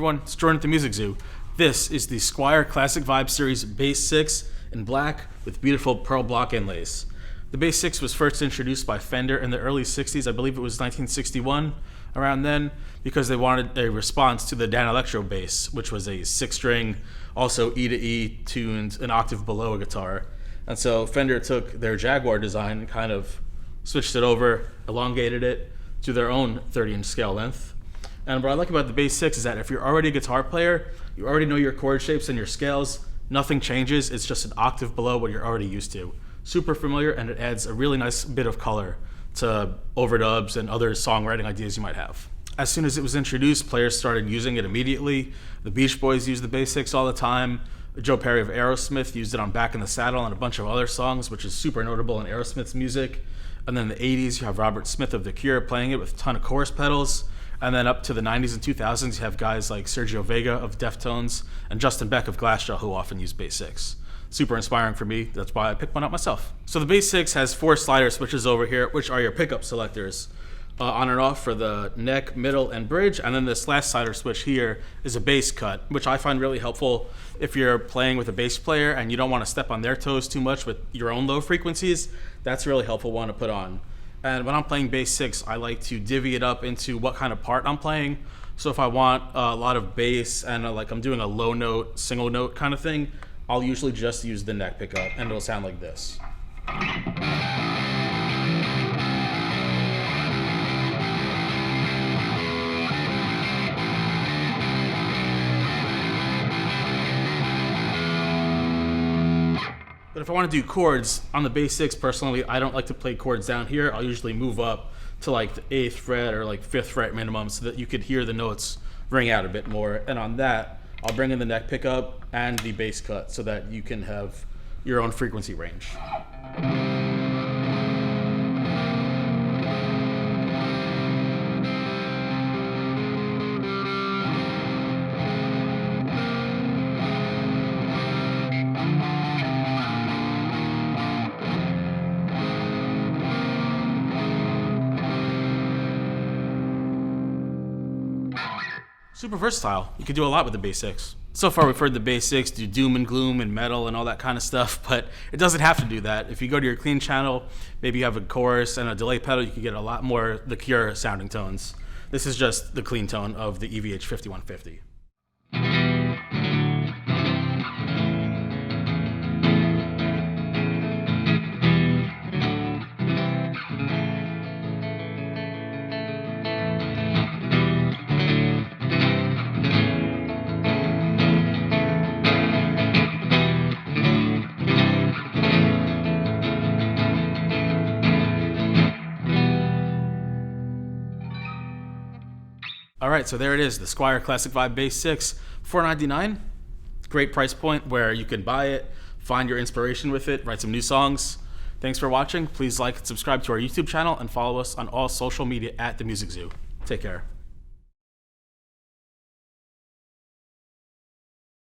everyone, it's Jordan at the Music Zoo. This is the Squier Classic Vibe Series Bass 6 in black with beautiful pearl block inlays. The Bass 6 was first introduced by Fender in the early 60s, I believe it was 1961, around then, because they wanted a response to the Dan Electro bass, which was a 6-string, also E to E tuned an octave below a guitar. And so Fender took their Jaguar design and kind of switched it over, elongated it to their own 30-inch scale length. And what I like about the Bass 6 is that if you're already a guitar player, you already know your chord shapes and your scales, nothing changes, it's just an octave below what you're already used to. Super familiar, and it adds a really nice bit of color to overdubs and other songwriting ideas you might have. As soon as it was introduced, players started using it immediately. The Beach Boys used the Bass 6 all the time. Joe Perry of Aerosmith used it on Back in the Saddle and a bunch of other songs, which is super notable in Aerosmith's music. And then in the 80s, you have Robert Smith of The Cure playing it with a ton of chorus pedals. And then up to the 90s and 2000s, you have guys like Sergio Vega of Deftones and Justin Beck of Glassjaw who often use Bass 6. Super inspiring for me. That's why I picked one up myself. So the Bass 6 has 4 slider switches over here, which are your pickup selectors. On and off for the neck, middle, and bridge. And then this last slider switch here is a bass cut, which I find really helpful if you're playing with a bass player and you don't want to step on their toes too much with your own low frequencies. That's a really helpful one to put on. And when I'm playing Bass 6, I like to divvy it up into what kind of part I'm playing. So if I want a lot of bass and like I'm doing a low note, single note kind of thing, I'll usually just use the neck pickup and it'll sound like this. But if I want to do chords on the Bass 6, personally, I don't like to play chords down here. I'll usually move up to like the 8th fret or like 5th fret minimum so that you could hear the notes ring out a bit more. And on that, I'll bring in the neck pickup and the bass cut so that you can have your own frequency range. Super versatile. You can do a lot with the Bass 6. So far we've heard the Bass 6 do doom and gloom and metal and all that kind of stuff, but it doesn't have to do that. If you go to your clean channel, maybe you have a chorus and a delay pedal, you can get a lot more The Cure sounding tones. This is just the clean tone of the EVH 5150. All right, so there it is, the Squier Classic Vibe Bass 6, $499. Great price point where you can buy it, find your inspiration with it, write some new songs. Thanks for watching. Please like and subscribe to our YouTube channel and follow us on all social media at The Music Zoo. Take care.